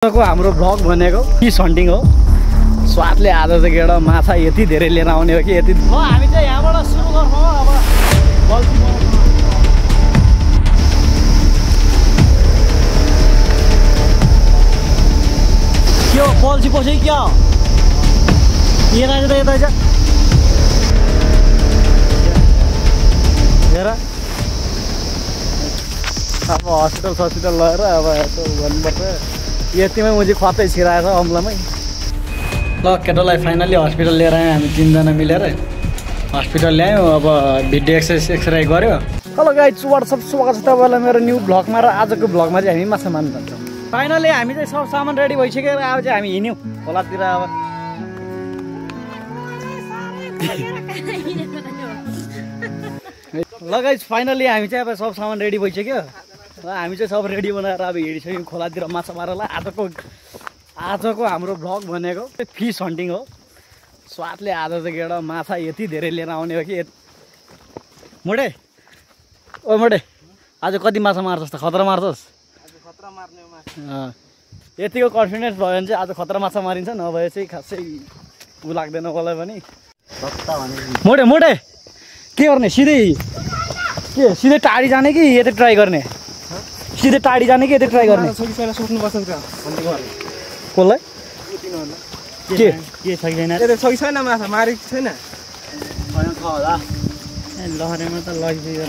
हाम्रो भ्लग भनेको fees hunting हो। स्वादले आज चाहिँ एउटा माछा यति धेरै लिएर आउने हो कि यति। हामी चाहिँ यहाँबाट सुरु गर्छौँ अब बल्छी के हो बल्छी पसे क्या हो यता हेर अब हस्पिटल लगेर अब यसो गर्नुपर्छ। यतिमै मुझे खतै छिराएछ अम्लामै। ल केटालाई फाइनली हस्पिटल लिएर आयौँ हामी तीनजना मिलेर हस्पिटल ल्यायौँ। अब भिडियो एक्सरे गऱ्यो। हेलो गाइज वाट्सएप स्वागत छ तपाईँलाई मेरो न्यू भ्लगमा। र आजको भ्लगमा चाहिँ हामी माछा मार्न जान्छौँ। फाइनली हामी चाहिँ सब सामान रेडी भइसक्यो। अब चाहिँ हामी हिँड्यौँ खोलातिर। अब ल गाइज फाइनली हामी चाहिँ अब सब सामान रेडी भइसक्यो। र हामी चाहिँ सब रेडी बनाएर अब हिँडिसक्यौँ खोलातिर माछा मारेर। आजको हाम्रो भ्लग भनेको फिस हन्टिङ हो। स्वादले आज चाहिँ एउटा माछा यति धेरै लिएर आउने हो कि मोटे ओ मोटे आज कति माछा मार्छस् त? खतरा मार्छस्? यतिको कन्फिडेन्स भयो भने चाहिँ आज खतरा माछा मारिन्छ। नभए चाहिँ खासै उ लाग्दैन कसलाई पनि। मोटे मोटे के गर्ने? सिधै टाढी जाने कि यतै ट्राई गर्ने? सिधै टाढी जाने कि यतै ट्राई गर्ने? कसलाई के छ कि छैन? छैन माछा मारेको छैन। लहरेमा त लगिदियो।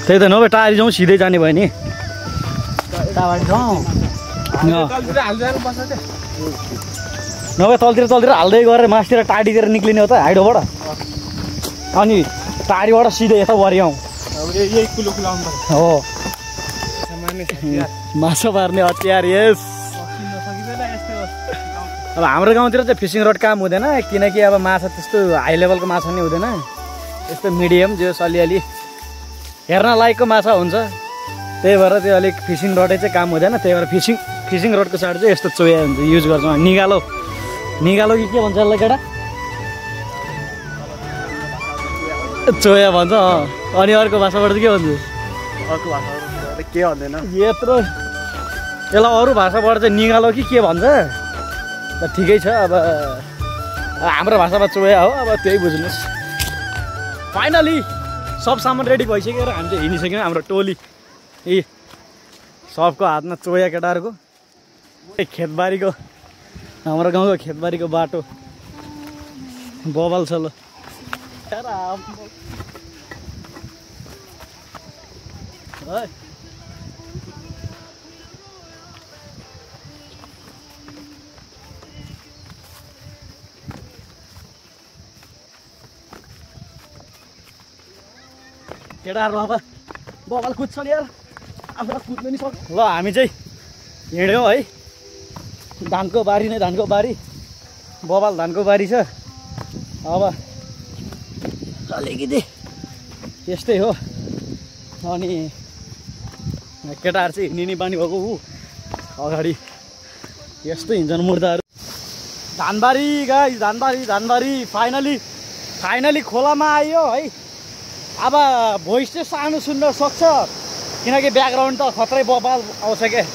त्यही त नभए टाढी जाउँ सिधै जाने भयो नि। नभए तलतिर हाल्दै गरेर मासतिर टाढीतिर निक्लिने हो त हाइडोबाट। अनि टाढीबाट सिधै यता वरियाउँ हो माछा मार्ने हतियार। यस अब हाम्रो गाउँतिर चाहिँ फिसिङ रड काम हुँदैन किनकि अब माछा त्यस्तो हाई लेभलको माछा नि हुँदैन। यस्तो मिडियम जो अलिअलि हेर्न लायकको माछा हुन्छ। त्यही भएर त्यो अलिक फिसिङ रडै चाहिँ काम हुँदैन। त्यही भएर फिसिङ रडको साइड चाहिँ यस्तो चोया हुन्छ युज गर्छौँ। निगालो कि के भन्छ यसलाई केटा? चोया भन्छ। अनि अर्को भाषाबाट चाहिँ के भन्छ? अर्को भाषाबाट के भन्दैन यत्रो। यसलाई अरू भाषाबाट चाहिँ निगालो कि के भन्छ? त ठिकै छ। अब हाम्रो भाषामा चोया हो। अब त्यही बुझ्नुहोस्। फाइनली सब सामान रेडी भइसक्यो र हामी चाहिँ हिँडिसक्यौँ। हाम्रो टोली सबको हातमा चोया केटाहरूको। खेतबारीको हाम्रो गाउँको खेतबारीको बाटो बबाल छ। ल केटाहरू अब बबाल कुद्छ नि यार। आफूलाई कुद्नु नि सक्छ। ल हामी चाहिँ हिँड्यौँ है। धानको बारी नै धानको बारी बबाल धानको बारी छ। अब अलिकति त्यस्तै हो। अनि केटाहरू चाहिँ हिँड्ने बानी भएको ऊ अगाडि यस्तो हिँड्छन् मुर्दाहरू। धानबारी गाइस धानबारी फाइनली खोलामा आयो है। अब भोइस चाहिँ सानो सुन्न सक्छ किनकि ब्याकग्राउन्ड त खत्रै बबाल आउँछ क्या।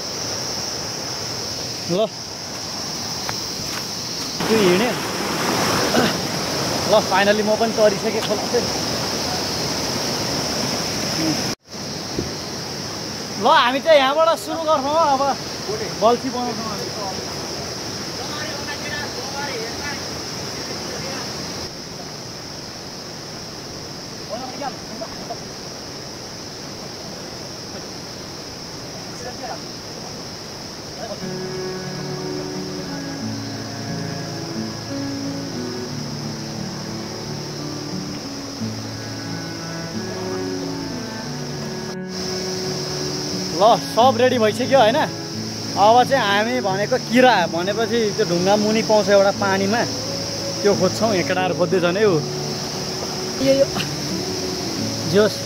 ल त्यो हिँड्यो। ल फाइनली म पनि तरिसकेँ खोला चाहिँ। ल हामी चाहिँ यहाँबाट सुरु गर्छौँ अब बल्छी बनाउँछौँ हामी। ल सब रेडी भइसक्यो होइन। अब चाहिँ हामी भनेको किरा भनेपछि त्यो ढुङ्गा मुनि पाउँछ एउटा पानीमा त्यो खोज्छौँ। केटाहरू खोज्दैछन् है। ऊ जोस्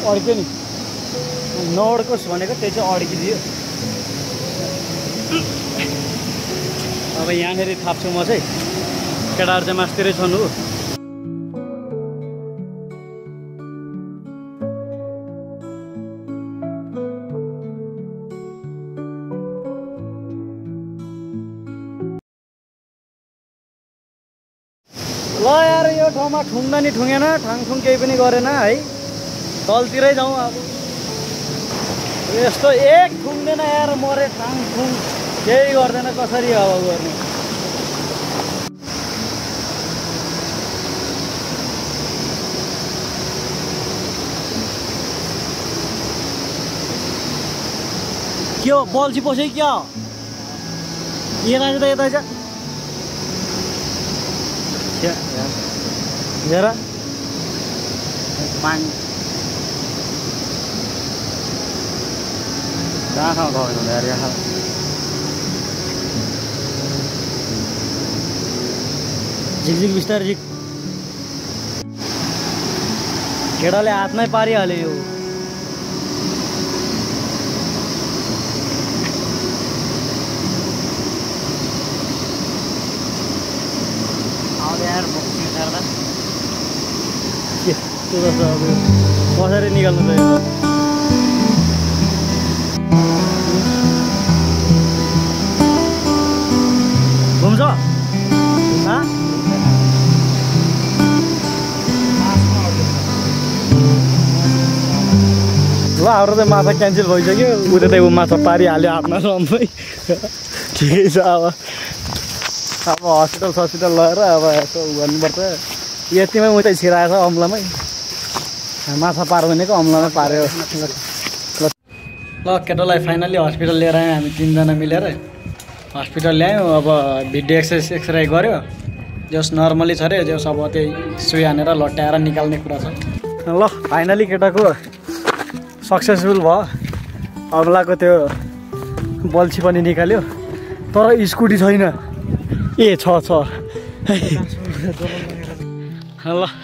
अड्क्यो नि नअड्कोस् भनेको त्यो चाहिँ अड्किदियो। अब यहाँनिर थाप्छु म चाहिँ। केटाहरू चाहिँ मासतिरै छन्। ऊ यार यो ठाउँमा ठुङ्दा नि ठुङ्गेन ठाङठुङ केही पनि गरेन है तलतिरै जाउँ अब यस्तो एक ठुङ्दैन यार मरे ठाङठुङ केही गर्दैन कसरी अब गर्ने के हो बल्छी पसे क्या हो यता हेर पानी कहाँ गयो यार यहाँ झिकझिक बिस्तारै झिक केटाले हातमै पारिहाल्यो यो कसरी निकाल्नु चाहिँ घुम्छ ल हाम्रो चाहिँ माछा क्यान्सल भइसक्यो उता चाहिँ माछा पारिहाल्यो हातमा सबै ठिकै छ अब हस्पिटल लगेर अब यसो गर्नुपर्छ यतिमै उतै छिराएछ अम्लामै माछा पार भनेको अम्लामै पार्यो ल केटालाई फाइनल्ली हस्पिटल लिएर आयौँ हामी तीनजना मिलेर हस्पिटल ल्यायौँ अब भिडियो एक्सरे गऱ्यो जस नर्मली छ अरे जस अब त्यही सुई हानेर लट्याएर निकाल्ने कुरा छ ल फाइनली केटाको सक्सेसफुल भयो अम्लाको त्यो बल्छी पनि निकाल्यो तर स्कुटी छैन ए छ ल